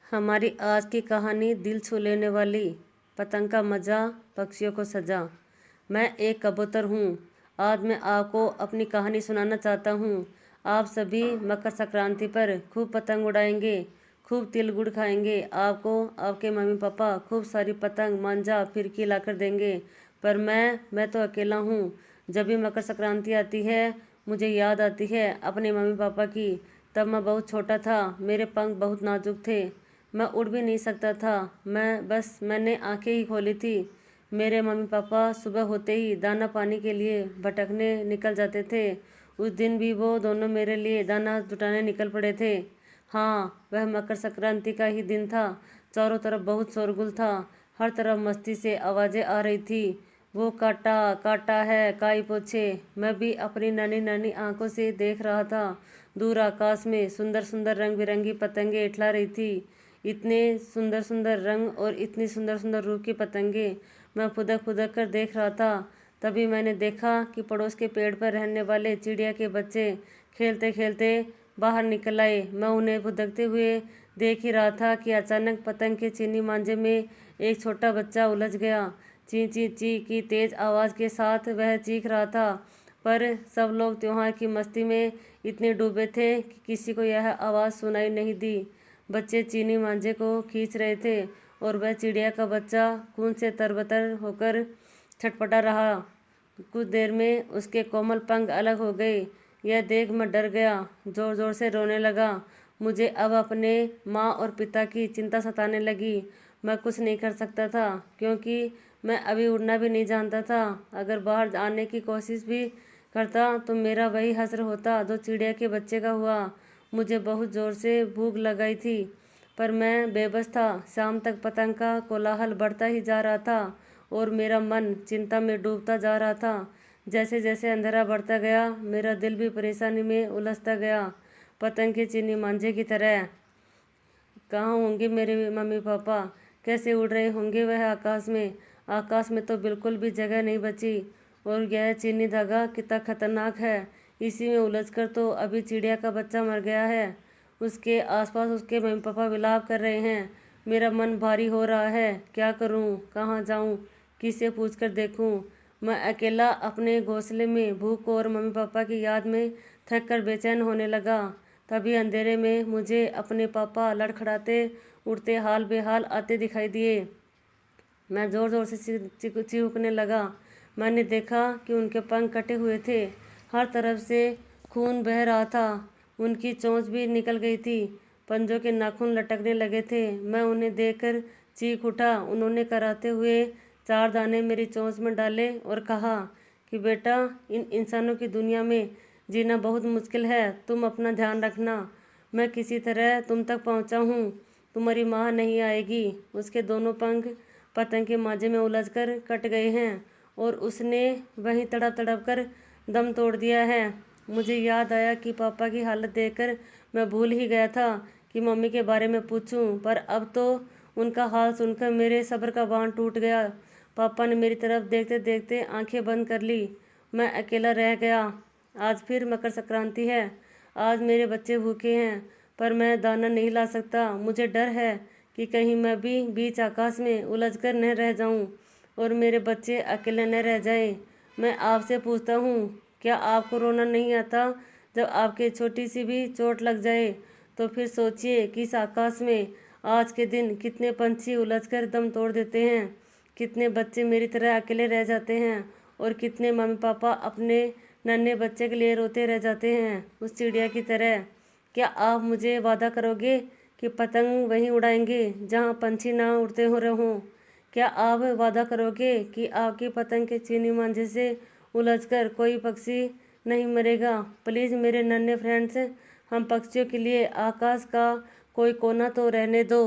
हमारी आज की कहानी दिल छू लेने वाली। पतंग का मज़ा, पक्षियों को सजा। मैं एक कबूतर हूँ। आज मैं आपको अपनी कहानी सुनाना चाहता हूँ। आप सभी मकर संक्रांति पर खूब पतंग उड़ाएंगे, खूब तिल गुड़ खाएंगे। आपको आपके मम्मी पापा खूब सारी पतंग, मांझा, फिरकी लाकर देंगे। पर मैं तो अकेला हूँ। जब भी मकर संक्रांति आती है, मुझे याद आती है अपने मम्मी पापा की। तब मैं बहुत छोटा था, मेरे पंख बहुत नाजुक थे, मैं उड़ भी नहीं सकता था। मैंने आंखें ही खोली थी। मेरे मम्मी पापा सुबह होते ही दाना पानी के लिए भटकने निकल जाते थे। उस दिन भी वो दोनों मेरे लिए दाना जुटाने निकल पड़े थे। हाँ, वह मकर संक्रांति का ही दिन था। चारों तरफ बहुत शोरगुल था। हर तरफ मस्ती से आवाज़ें आ रही थी। वो काटा काटा है काई पोछे। मैं भी अपनी नन्ही नन्ही आंखों से देख रहा था। दूर आकाश में सुंदर सुंदर रंग बिरंगी पतंगे इठला रही थी। इतने सुंदर सुंदर रंग और इतनी सुंदर सुंदर रूप की पतंगे मैं फुदक फुदक कर देख रहा था। तभी मैंने देखा कि पड़ोस के पेड़ पर रहने वाले चिड़िया के बच्चे खेलते खेलते बाहर निकल आए। मैं उन्हें फुदकते हुए देख ही रहा था कि अचानक पतंग के चीनी मांझे में एक छोटा बच्चा उलझ गया। ची ची ची की तेज आवाज़ के साथ वह चीख रहा था। पर सब लोग त्योहार की मस्ती में इतने डूबे थे कि किसी को यह आवाज़ सुनाई नहीं दी। बच्चे चीनी मांझे को खींच रहे थे और वह चिड़िया का बच्चा खून से तरबतर होकर छटपटा रहा। कुछ देर में उसके कोमल पंख अलग हो गए। यह देख मैं डर गया, जोर जोर से रोने लगा। मुझे अब अपने माँ और पिता की चिंता सताने लगी। मैं कुछ नहीं कर सकता था क्योंकि मैं अभी उड़ना भी नहीं जानता था। अगर बाहर आने की कोशिश भी करता तो मेरा वही हश्र होता जो चिड़िया के बच्चे का हुआ। मुझे बहुत ज़ोर से भूख लगाई थी, पर मैं बेबस था। शाम तक पतंग का कोलाहल बढ़ता ही जा रहा था और मेरा मन चिंता में डूबता जा रहा था। जैसे जैसे अंधेरा बढ़ता गया, मेरा दिल भी परेशानी में उलझता गया, पतंग के चीनी मांझे की तरह। कहाँ होंगे मेरे मम्मी पापा? कैसे उड़ रहे होंगे वह आकाश में? आकाश में तो बिल्कुल भी जगह नहीं बची। और यह चीनी धागा कितना खतरनाक है। इसी में उलझकर तो अभी चिड़िया का बच्चा मर गया है। उसके आसपास उसके मम्मी पापा विलाप कर रहे हैं। मेरा मन भारी हो रहा है। क्या करूं? कहाँ जाऊं? किससे पूछ कर देखूं? मैं अकेला अपने घोंसले में भूख और मम्मी पापा की याद में थक कर बेचैन होने लगा। तभी अंधेरे में मुझे अपने पापा लड़खड़ाते उड़ते हाल बेहाल आते दिखाई दिए। मैं ज़ोर ज़ोर से चीखने लगा। मैंने देखा कि उनके पंख कटे हुए थे, हर तरफ से खून बह रहा था, उनकी चोंच भी निकल गई थी, पंजों के नाखून लटकने लगे थे। मैं उन्हें देखकर चीख उठा। उन्होंने कराहते हुए 4 दाने मेरी चोंच में डाले और कहा कि बेटा, इन इंसानों की दुनिया में जीना बहुत मुश्किल है, तुम अपना ध्यान रखना। मैं किसी तरह तुम तक पहुंचा हूँ, तुम्हारी माँ नहीं आएगी। उसके दोनों पंख पतंग के मांझे में उलझकर कट गए हैं और उसने वहीं तड़प तड़प कर दम तोड़ दिया है। मुझे याद आया कि पापा की हालत देखकर मैं भूल ही गया था कि मम्मी के बारे में पूछूं, पर अब तो उनका हाल सुनकर मेरे सब्र का बांध टूट गया। पापा ने मेरी तरफ देखते देखते आंखें बंद कर ली। मैं अकेला रह गया। आज फिर मकर संक्रांति है। आज मेरे बच्चे भूखे हैं, पर मैं दाना नहीं ला सकता। मुझे डर है कि कहीं मैं भी बीच आकाश में उलझकर न रह जाऊं और मेरे बच्चे अकेले न रह जाएं। मैं आपसे पूछता हूँ, क्या आपको रोना नहीं आता जब आपके छोटी सी भी चोट लग जाए? तो फिर सोचिए कि इस आकाश में आज के दिन कितने पंछी उलझकर दम तोड़ देते हैं, कितने बच्चे मेरी तरह अकेले रह जाते हैं और कितने मम्मी पापा अपने नन्हे बच्चे के लिए रोते रह जाते हैं उस चिड़िया की तरह। क्या आप मुझे वादा करोगे कि पतंग वहीं उड़ाएंगे जहाँ पंछी ना उड़ते हो रहों? क्या आप वादा करोगे कि आपकी पतंग के चीनी मांझे से उलझकर कोई पक्षी नहीं मरेगा? प्लीज़ मेरे नन्हे फ्रेंड्स, हम पक्षियों के लिए आकाश का कोई कोना तो रहने दो।